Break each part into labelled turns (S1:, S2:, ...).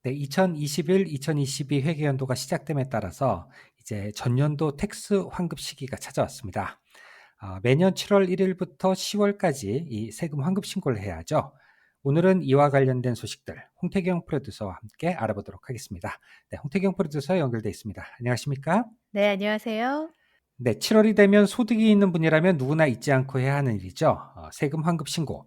S1: 네, 2021-2022 회계연도가 시작됨에 따라서 이제 전년도 텍스 환급 시기가 찾아왔습니다. 매년 7월 1일부터 10월까지 이 세금 환급 신고를 해야 하죠. 오늘은 이와 관련된 소식들 홍태경 프로듀서와 함께 알아보도록 하겠습니다. 네, 홍태경 프로듀서 연결돼 있습니다. 안녕하십니까?
S2: 네, 안녕하세요.
S1: 네, 7월이 되면 소득이 있는 분이라면 누구나 잊지 않고 해야 하는 일이죠. 세금 환급 신고.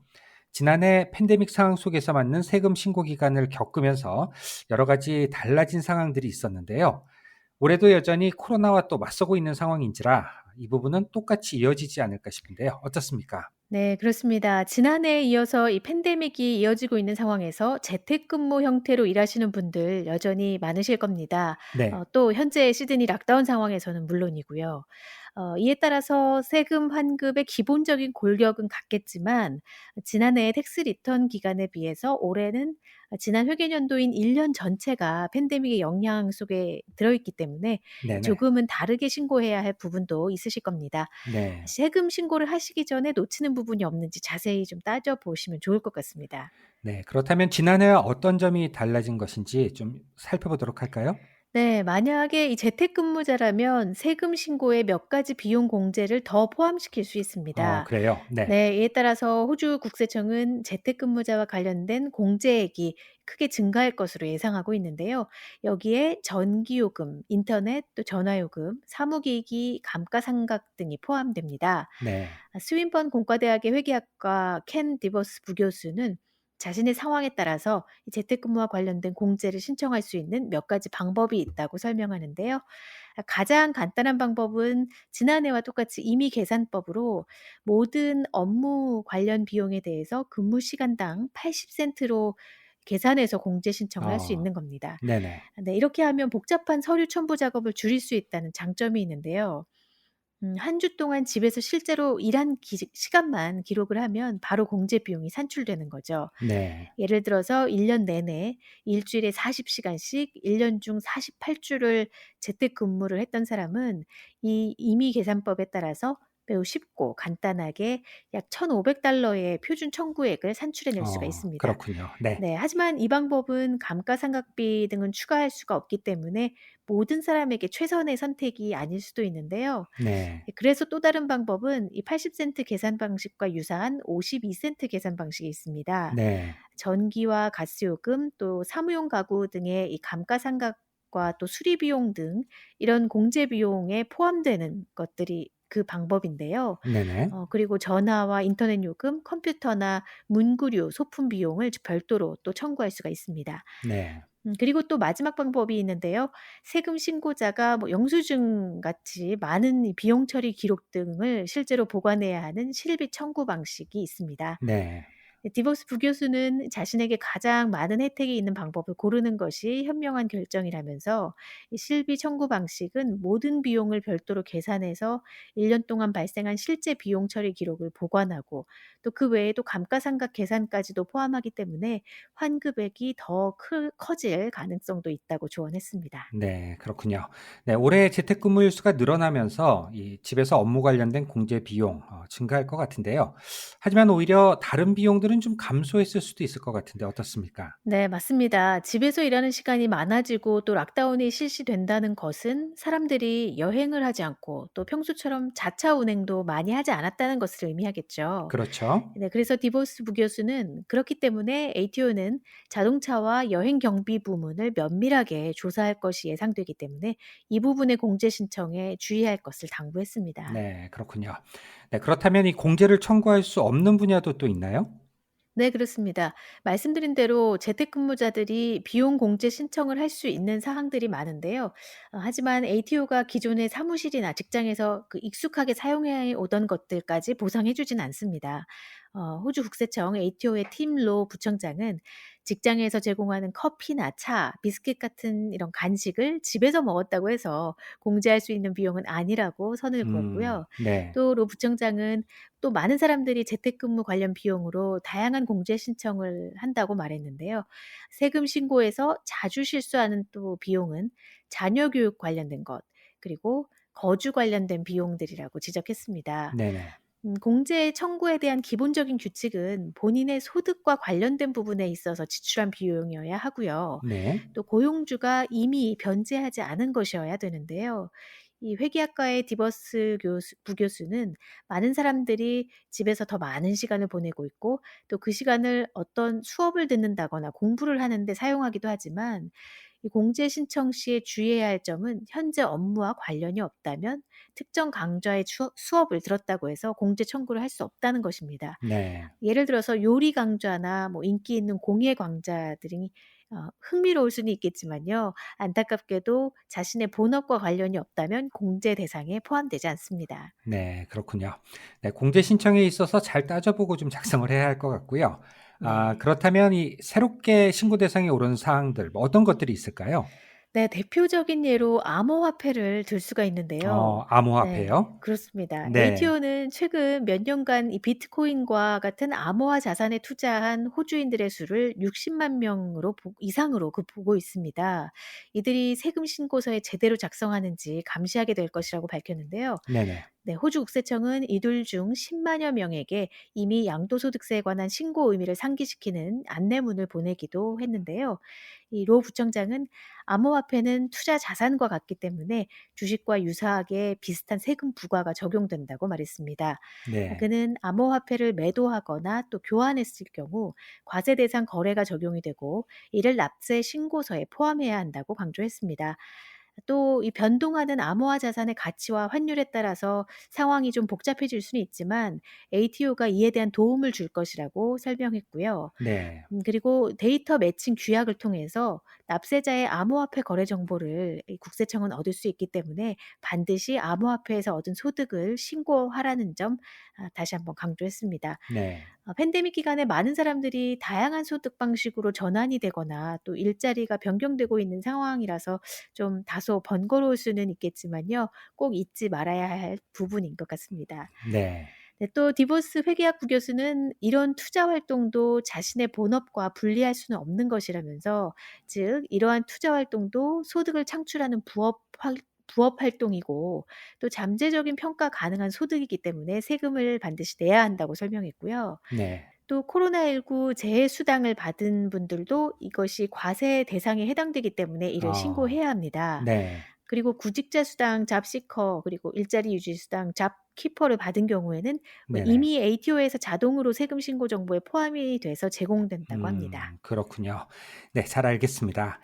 S1: 지난해 팬데믹 상황 속에서 맞는 세금 신고 기간을 겪으면서 여러 가지 달라진 상황들이 있었는데요. 올해도 여전히 코로나와 또 맞서고 있는 상황인지라 이 부분은 똑같이 이어지지 않을까 싶은데요. 어떻습니까?
S2: 네, 그렇습니다. 지난해에 이어서 이 팬데믹이 이어지고 있는 상황에서 재택근무 형태로 일하시는 분들 여전히 많으실 겁니다.
S1: 네,
S2: 또 현재 시드니 락다운 상황에서는 물론이고요. 이에 따라서 세금 환급의 기본적인 골격은 같겠지만 지난해 텍스 리턴 기간에 비해서 올해는 지난 회계연도인 1년 전체가 팬데믹의 영향 속에 들어있기 때문에
S1: 네네,
S2: 조금은 다르게 신고해야 할 부분도 있으실 겁니다.
S1: 네.
S2: 세금 신고를 하시기 전에 놓치는 부분이 없는지 자세히 좀 따져 보시면 좋을 것 같습니다.
S1: 네, 그렇다면 지난해와 어떤 점이 달라진 것인지 좀 살펴보도록 할까요?
S2: 네, 만약에 이 재택근무자라면 세금 신고에 몇 가지 비용 공제를 더 포함시킬 수 있습니다.
S1: 그래요. 네,
S2: 네, 이에 따라서 호주 국세청은 재택근무자와 관련된 공제액이 크게 증가할 것으로 예상하고 있는데요. 여기에 전기요금, 인터넷, 또 전화요금, 사무기기, 감가상각 등이 포함됩니다.
S1: 네,
S2: 스윈번 공과대학의 회계학과 켄 디버스 부교수는 자신의 상황에 따라서 이 재택근무와 관련된 공제를 신청할 수 있는 몇 가지 방법이 있다고 설명하는데요. 가장 간단한 방법은 지난해와 똑같이 임의 계산법으로 모든 업무 관련 비용에 대해서 근무 시간당 80센트로 계산해서 공제 신청을 할 수
S1: 어,
S2: 있는 겁니다.
S1: 네네.
S2: 네, 이렇게 하면 복잡한 서류 첨부 작업을 줄일 수 있다는 장점이 있는데요. 한 주 동안 집에서 실제로 일한 시간만 기록을 하면 바로 공제 비용이 산출되는 거죠.
S1: 네.
S2: 예를 들어서 1년 내내 일 주일에 40 시간씩 1년 중 48 주를 재택근무를 했던 사람은 이 임의 계산법에 따라서 매우 쉽고 간단하게 약 $1,500의 표준 청구액을 산출해 낼 수가 있습니다.
S1: 그렇군요. 네.
S2: 네. 하지만 이 방법은 감가상각비 등은 추가할 수가 없기 때문에 모든 사람에게 최선의 선택이 아닐 수도 있는데요.
S1: 네.
S2: 그래서 또 다른 방법은 이 80센트 계산 방식과 유사한 52센트 계산 방식이 있습니다.
S1: 네.
S2: 전기와 가스요금 또 사무용 가구 등의 이 감가상각과 또 수리 비용 등 이런 공제 비용에 포함되는 것들이 그 방법인데요.
S1: 네네.
S2: 그리고 전화와 인터넷 요금, 컴퓨터나 문구류, 소품 비용을 별도로 또 청구할 수가 있습니다.
S1: 네.
S2: 그리고 또 마지막 방법이 있는데요. 세금 신고자가 뭐 영수증 같이 많은 이 비용 처리 기록 등을 실제로 보관해야 하는 실비 청구 방식이 있습니다.
S1: 네.
S2: 네, 디보스 부교수는 자신에게 가장 많은 혜택이 있는 방법을 고르는 것이 현명한 결정이라면서 이 실비 청구 방식은 모든 비용을 별도로 계산해서 1년 동안 발생한 실제 비용 처리 기록을 보관하고 또 그 외에도 감가상각 계산까지도 포함하기 때문에 환급액이 더 커질 가능성도 있다고 조언했습니다.
S1: 네. 그렇군요. 네. 올해 재택근무 일수가 늘어나면서 이 집에서 업무 관련된 공제 비용 증가할 것 같은데요. 하지만 오히려 다른 비용들은 좀 감소했을 수도 있을 것 같은데 어떻습니까?
S2: 네, 맞습니다. 집에서 일하는 시간이 많아지고 또 락다운이 실시된다는 것은 사람들이 여행을 하지 않고 또 평소처럼 자차 운행도 많이 하지 않았다는 것을 의미하겠죠.
S1: 그렇죠.
S2: 네, 그래서 디보스 부교수는 그렇기 때문에 ATO는 자동차와 여행 경비 부문을 면밀하게 조사할 것이 예상되기 때문에 이 부분의 공제 신청에 주의할 것을 당부했습니다.
S1: 네. 그렇군요. 네. 그렇다면 이 공제를 청구할 수 없는 분야도 또 있나요?
S2: 네, 그렇습니다. 말씀드린 대로 재택근무자들이 비용 공제 신청을 할 수 있는 사항들이 많은데요. 하지만 ATO가 기존의 사무실이나 직장에서 그 익숙하게 사용해 오던 것들까지 보상해 주진 않습니다. 호주 국세청 ATO의 팀 로 부청장은 직장에서 제공하는 커피나 차, 비스킷 같은 이런 간식을 집에서 먹었다고 해서 공제할 수 있는 비용은 아니라고 선을 그었고요.
S1: 네.
S2: 또 로 부청장은 또 많은 사람들이 재택근무 관련 비용으로 다양한 공제 신청을 한다고 말했는데요. 세금 신고에서 자주 실수하는 또 비용은 자녀 교육 관련된 것, 그리고 거주 관련된 비용들이라고 지적했습니다.
S1: 네네.
S2: 공제 청구에 대한 기본적인 규칙은 본인의 소득과 관련된 부분에 있어서 지출한 비용이어야 하고요.
S1: 네.
S2: 또 고용주가 이미 변제하지 않은 것이어야 되는데요. 이 회계학과의 디버스 부교수는 많은 사람들이 집에서 더 많은 시간을 보내고 있고 또 그 시간을 어떤 수업을 듣는다거나 공부를 하는데 사용하기도 하지만 이 공제 신청 시에 주의해야 할 점은 현재 업무와 관련이 없다면 특정 강좌의 수업을 들었다고 해서 공제 청구를 할 수 없다는 것입니다.
S1: 네.
S2: 예를 들어서 요리 강좌나 뭐 인기 있는 공예 강좌들이 흥미로울 수는 있겠지만요. 안타깝게도 자신의 본업과 관련이 없다면 공제 대상에 포함되지 않습니다.
S1: 네. 그렇군요. 네. 공제 신청에 있어서 잘 따져보고 좀 작성을 해야 할 것 같고요.
S2: 네.
S1: 그렇다면 이 새롭게 신고 대상에 오른 사항들 뭐 어떤 것들이 있을까요?
S2: 네. 대표적인 예로 암호화폐를 들 수가 있는데요. 네.
S1: 암호화폐요?
S2: 그렇습니다.
S1: 네.
S2: ATO는 최근 몇 년간 이 비트코인과 같은 암호화 자산에 투자한 호주인들의 수를 60만 명으로 이상으로 보고 있습니다. 이들이 세금 신고서에 제대로 작성하는지 감시하게 될 것이라고 밝혔는데요.
S1: 네네.
S2: 네, 호주 국세청은 이들 중 10만여 명에게 이미 양도소득세에 관한 신고 의미를 상기시키는 안내문을 보내기도 했는데요. 이 로 부청장은 암호화폐는 투자 자산과 같기 때문에 주식과 유사하게 비슷한 세금 부과가 적용된다고 말했습니다.
S1: 네.
S2: 그는 암호화폐를 매도하거나 또 교환했을 경우 과세 대상 거래가 적용이 되고 이를 납세 신고서에 포함해야 한다고 강조했습니다. 또 이 변동하는 암호화 자산의 가치와 환율에 따라서 상황이 좀 복잡해질 수는 있지만 ATO가 이에 대한 도움을 줄 것이라고 설명했고요.
S1: 네.
S2: 그리고 데이터 매칭 규약을 통해서 납세자의 암호화폐 거래 정보를 이 국세청은 얻을 수 있기 때문에 반드시 암호화폐에서 얻은 소득을 신고하라는 점 다시 한번 강조했습니다.
S1: 네.
S2: 팬데믹 기간에 많은 사람들이 다양한 소득 방식으로 전환이 되거나 또 일자리가 변경되고 있는 상황이라서 좀 다소 번거로울 수는 있겠지만요. 꼭 잊지 말아야 할 부분인 것 같습니다.
S1: 네.
S2: 네, 또 디보스 회계학 부교수는 이런 투자 활동도 자신의 본업과 분리할 수는 없는 것이라면서 즉 이러한 투자 활동도 소득을 창출하는 부업 활동이고 또 잠재적인 평가 가능한 소득이기 때문에 세금을 반드시 내야 한다고 설명했고요.
S1: 네.
S2: 또 코로나19 재해 수당을 받은 분들도 이것이 과세 대상에 해당되기 때문에 이를
S1: 어.
S2: 신고해야 합니다.
S1: 네.
S2: 그리고 구직자 수당 잡시커 그리고 일자리 유지 수당 잡키퍼를 받은 경우에는 뭐
S1: 네네.
S2: 이미 ATO에서 자동으로 세금 신고 정보에 포함이 돼서 제공된다고 합니다.
S1: 그렇군요. 네, 잘 알겠습니다.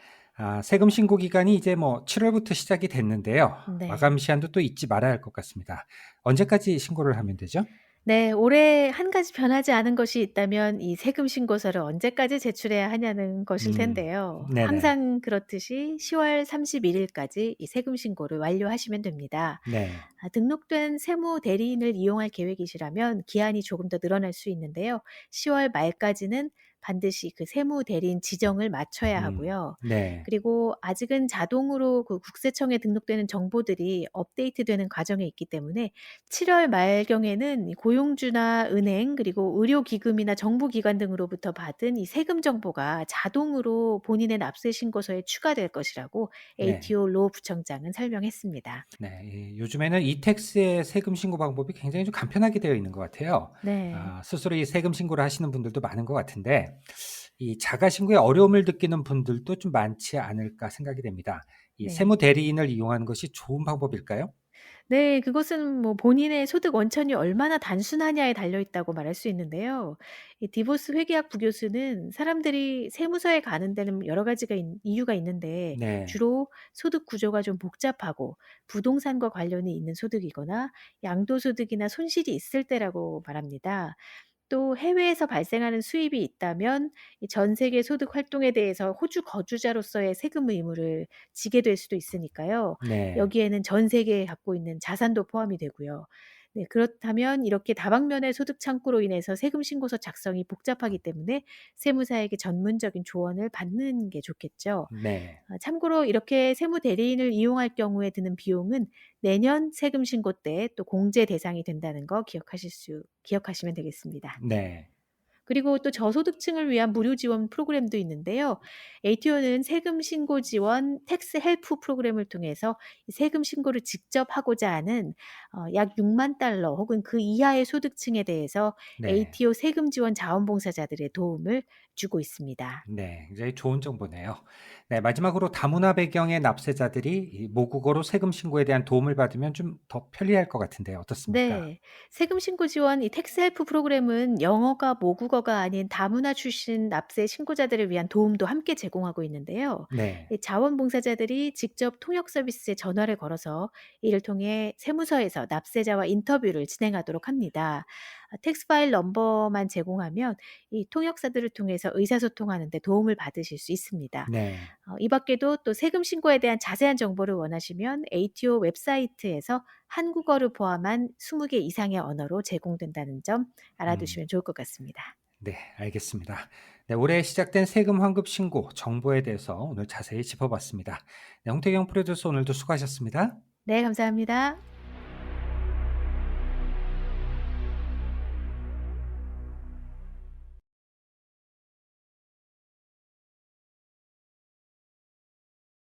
S1: 세금 신고 기간이 이제 뭐 7 월부터 시작이 됐는데요. 마감
S2: 네.
S1: 시한도 또 잊지 말아야 할 것 같습니다. 언제까지 신고를 하면 되죠?
S2: 네. 올해 한 가지 변하지 않은 것이 있다면 이 세금 신고서를 언제까지 제출해야 하냐는 것일 텐데요.
S1: 네네.
S2: 항상 그렇듯이 10월 31 일까지 이 세금 신고를 완료하시면 됩니다.
S1: 네.
S2: 등록된 세무 대리인을 이용할 계획이시라면 기한이 조금 더 늘어날 수 있는데요. 10월 말까지는 반드시 그 세무 대리인 지정을 마쳐야 하고요.
S1: 네.
S2: 그리고 아직은 자동으로 그 국세청에 등록되는 정보들이 업데이트되는 과정에 있기 때문에 7월 말경에는 이 고용주나 은행 그리고 의료기금이나 정부기관 등으로부터 받은 이 세금 정보가 자동으로 본인의 납세 신고서에 추가될 것이라고
S1: 네.
S2: ATO 로 부청장은 설명했습니다.
S1: 네. 요즘에는 이택스의 세금 신고 방법이 굉장히 좀 간편하게 되어 있는 것 같아요.
S2: 네.
S1: 스스로 이 세금 신고를 하시는 분들도 많은 것 같은데 이 자가 신고에 어려움을 느끼는 분들도 좀 많지 않을까 생각이 됩니다. 이 세무
S2: 네.
S1: 대리인을 이용하는 것이 좋은 방법일까요?
S2: 네. 그것은 뭐 본인의 소득 원천이 얼마나 단순하냐에 달려 있다고 말할 수 있는데요. 이 디보스 회계학 부교수는 사람들이 세무서에 가는 데는 여러 가지가 이유가 있는데
S1: 네.
S2: 주로 소득 구조가 좀 복잡하고 부동산과 관련이 있는 소득이거나 양도소득이나 손실이 있을 때라고 말합니다. 또 해외에서 발생하는 수입이 있다면 이 전 세계 소득 활동에 대해서 호주 거주자로서의 세금 의무를 지게 될 수도 있으니까요.
S1: 네.
S2: 여기에는 전 세계에 갖고 있는 자산도 포함이 되고요. 네, 그렇다면 이렇게 다방면의 소득 창구로 인해서 세금 신고서 작성이 복잡하기 때문에 세무사에게 전문적인 조언을 받는 게 좋겠죠.
S1: 네.
S2: 참고로 이렇게 세무 대리인을 이용할 경우에 드는 비용은 내년 세금 신고 때 또 공제 대상이 된다는 거 기억하시면 되겠습니다.
S1: 네.
S2: 그리고 또 저소득층을 위한 무료 지원 프로그램도 있는데요. ATO는 세금 신고 지원 텍스 헬프 프로그램을 통해서 이 세금 신고를 직접 하고자 하는 약 6만 달러 혹은 그 이하의 소득층에 대해서
S1: 네.
S2: ATO 세금 지원 자원봉사자들의 도움을 주고 있습니다.
S1: 네. 굉장히 좋은 정보네요. 네. 마지막으로 다문화 배경의 납세자들이 이 모국어로 세금 신고에 대한 도움을 받으면 좀 더 편리할 것 같은데 어떻습니까?
S2: 네. 세금 신고 지원 이 텍스 헬프 프로그램은 영어가 모국어가 아닌 다문화 출신 납세 신고자들을 위한 도움도 함께 제공하고 있는데요.
S1: 네.
S2: 이 자원봉사자들이 직접 통역 서비스에 전화를 걸어서 이를 통해 세무서에서 납세자와 인터뷰를 진행하도록 합니다. 텍스 파일 넘버만 제공하면 이 통역사들을 통해서 의사소통하는 데 도움을 받으실 수 있습니다.
S1: 네.
S2: 이 밖에도 또 세금 신고에 대한 자세한 정보를 원하시면 ATO 웹사이트에서 한국어를 포함한 20개 이상의 언어로 제공된다는 점
S1: 음.
S2: 알아두시면 좋을 것 같습니다.
S1: 네. 알겠습니다. 네. 올해 시작된 세금 환급 신고 정보에 대해서 오늘 자세히 짚어봤습니다. 네. 홍태경 프로듀서 오늘도 수고하셨습니다.
S2: 네, 감사합니다.